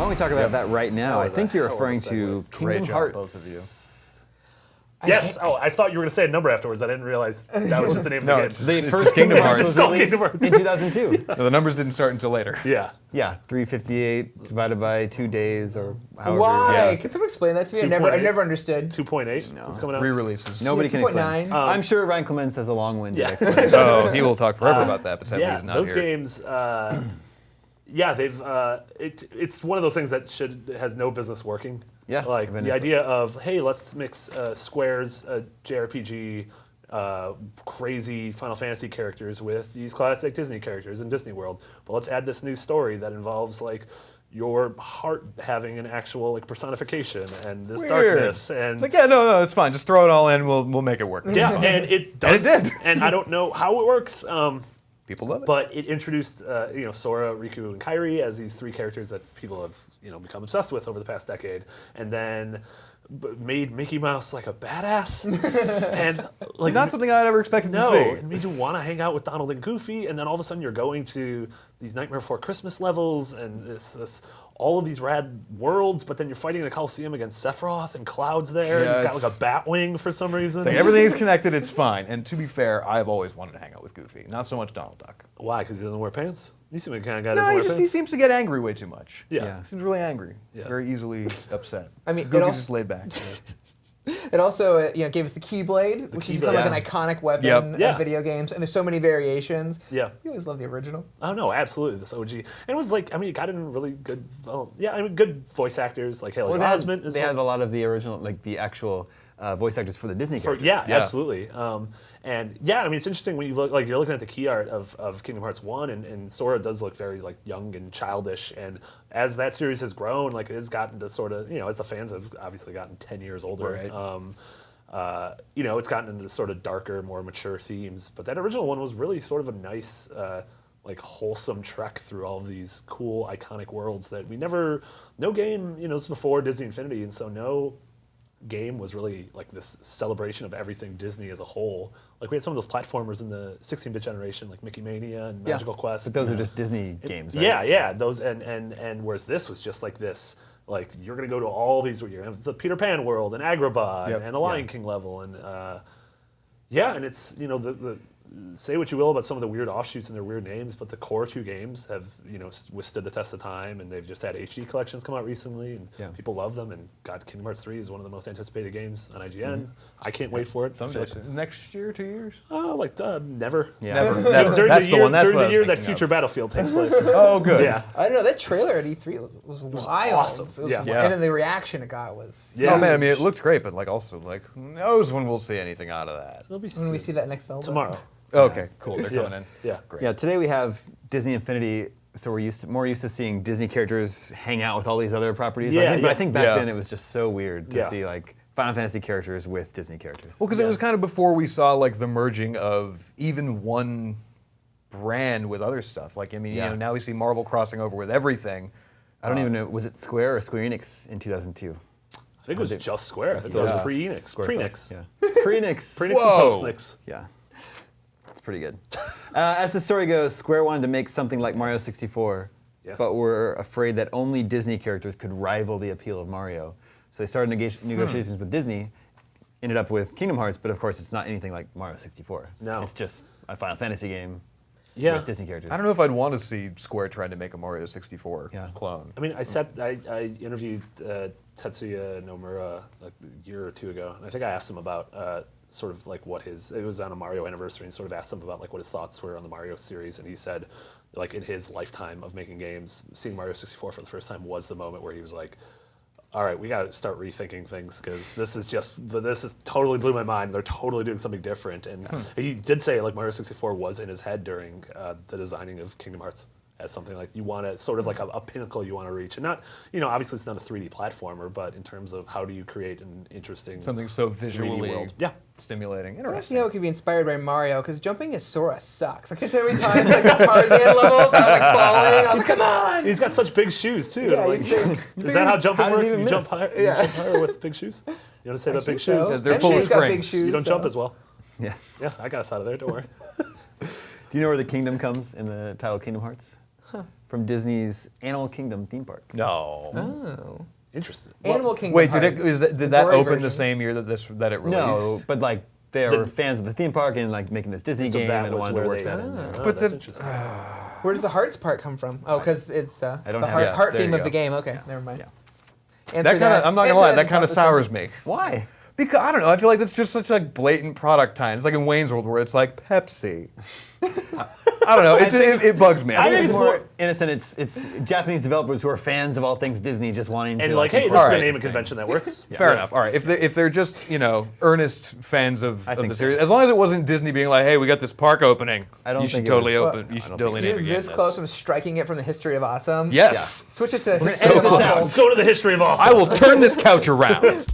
don't we talk about that right now? I think you're referring to Great Kingdom job, Hearts. both of you. Yes. Oh, I thought you were going to say a number afterwards. I didn't realize that was just the name of the game. The first Kingdom Hearts was It's called released Kingdom in 2002. No, the numbers didn't start until later. Yeah. Yeah, 358 divided by 2 days or however. Why? Yeah. Can someone explain that to me? I 2.8. never understood. 2.8 is coming out. Re-releases. Nobody can explain. 2.9. I'm sure Ryan Clements has a long-winded Yeah. explanation. So he will talk forever about that, but sadly Yeah, he's not those here. games. Yeah, they've. It's one of those things that has no business working. Yeah, like even the if- idea of, hey, let's mix Square's JRPG, crazy Final Fantasy characters with these classic Disney characters in Disney World, but let's add this new story that involves like your heart having an actual like personification and this Weird. darkness and. It's like, yeah, no, it's fine. Just throw it all in. We'll make it work. Yeah, and it does. And it did. And I don't know how it works. People love it. But it introduced, Sora, Riku, and Kairi as these three characters that people have, become obsessed with over the past decade, and then made Mickey Mouse like a badass, and like not something I'd ever expected no, to it see. made you want to hang out with Donald and Goofy, and then all of a sudden you're going to these Nightmare Before Christmas levels, and this all of these rad worlds, but then you're fighting in a Coliseum against Sephiroth, and Cloud's there, and he's got like a bat wing for some reason. Like, everything's connected, it's fine. And to be fair, I've always wanted to hang out with Goofy. Not so much Donald Duck. Why? Because he doesn't wear pants? You seem like the kind of guy that No, doesn't wear he pants. seems to get angry way too much. Yeah. He seems really angry. Yeah. Very easily upset. I mean, it Goofy's also- just laid back. It also gave us the Keyblade, which has become like an iconic weapon Yep. Yeah. in video games, and there's so many variations. Yeah. You always love the original. Oh no, absolutely, this OG. And it was like, it got in really good, good voice actors, like Haley Osment. They had a lot of the original, like the actual voice actors for the Disney characters. Yeah, Yeah. absolutely. And yeah, it's interesting when you look, like you're looking at the key art of Kingdom Hearts 1, and Sora does look very like young and childish, and as that series has grown, like it has gotten to sort of, as the fans have obviously gotten 10 years older, Right. it's gotten into sort of darker, more mature themes, but that original one was really sort of a nice, like wholesome trek through all of these cool, iconic worlds that no game, this is before Disney Infinity, and so no game was really like this celebration of everything Disney as a whole. Like we had some of those platformers in the 16-bit generation, like Mickey Mania and Magical Quest. But those are just Disney games, right? Yeah, those and whereas this was just like this, like you're gonna go to all these, you're gonna have the Peter Pan world and Agrabah Yep. and the Lion King level, and and it's the say what you will about some of the weird offshoots and their weird names, but the core two games have withstood the test of time, and they've just had HD collections come out recently, and people love them. And God, Kingdom Hearts 3 is one of the most anticipated games on IGN. I can't wait for it. Someday. Next year, 2 years? Never. Yeah. Never. During That's the year, one. That's during what I the was year that thinking future of. Battlefield takes place. Oh, good. Yeah. I don't know, that trailer at E3 was wild. awesome. It was Yeah. And then the reaction it got was... Yeah. Oh man, I mean, it looked great, but also who knows when we'll see anything out of that? It'll be When we soon. see that next Zelda. Tomorrow. Okay, cool. They're coming in. Yeah. Great. Yeah, today we have Disney Infinity, so we're more used to seeing Disney characters hang out with all these other properties. Yeah, But I think back Yeah. then it was just so weird to Yeah. see like Final Fantasy characters with Disney characters. Well, because it was kind of before we saw like the merging of even one brand with other stuff. Like, I mean, now we see Marvel crossing over with everything. I don't even know, was it Square or Square Enix in 2002? I think it was just Square. I think it was Yeah. pre-Enix. Square Pre-Nix. stuff, Yeah. Pre-Nix. Pre-Nix and Whoa. post-Nix. Yeah. It's pretty good. As the story goes, Square wanted to make something like Mario 64, but were afraid that only Disney characters could rival the appeal of Mario. So they started negotiations with Disney, ended up with Kingdom Hearts, but of course it's not anything like Mario 64. No. It's just a Final Fantasy game Yeah. with Disney characters. I don't know if I'd want to see Square trying to make a Mario 64 clone. I mean, I interviewed Tetsuya Nomura like a year or two ago, and I think I asked him about sort of like it was on a Mario anniversary, and sort of asked him about like what his thoughts were on the Mario series, and he said like in his lifetime of making games, seeing Mario 64 for the first time was the moment where he was like, all right, we got to start rethinking things, because this is totally blew my mind. They're totally doing something different. And he did say like Mario 64 was in his head during the designing of Kingdom Hearts as something like you want to sort of like a pinnacle you want to reach. And not, obviously it's not a 3D platformer, but in terms of how do you create an interesting Something so 3D visually world. Yeah. stimulating. I see Interesting. how it could be inspired by Mario, because jumping as Sora sucks. I can't tell you how many times like the Tarzan levels, I was like falling. I was like, come on! He's got such big shoes too. Yeah, Like, you think- is that how jumping How did he works? even You jump miss? higher, you jump higher with big shoes? You want to say that big shoes? So. they're full of MJ's got big springs. shoes. You don't jump as well. Yeah. Yeah, I got us out of there. Don't worry. Do you know where the kingdom comes in the title Kingdom Hearts? from Disney's Animal Kingdom theme park. No. Oh. Interesting. Animal Kingdom. Wait, Hearts, did that gory open the version. same year that it released? No, but like they were fans of the theme park and like making this Disney So game that and was wanted where to work they. that in. But that's the- interesting. Where does the Hearts part come from? Oh, because it's I don't the have it. heart There theme you of the go. game. Okay, never mind. Yeah. Answer That kind of, I'm not gonna answer lie, at that the kind top of sours summer. me. Why? Because I don't know, I feel like that's just such like blatant product time. It's like in Wayne's World where it's like Pepsi. I don't know. It bugs me. I think think it's it's more more- innocent. It's Japanese developers who are fans of all things Disney just wanting And to like, hey, this is Alright. a naming convention that works. Fair enough. All right. If they're just earnest fans of think the so. series, as long as it wasn't Disney being like, hey, we got this park opening. I don't you should think it totally was- open. You should don't totally think name You're it. this close from striking it from the history of awesome. Yes. Switch it to so history of close. awful. Let's go to the history of awful. I will turn this couch around.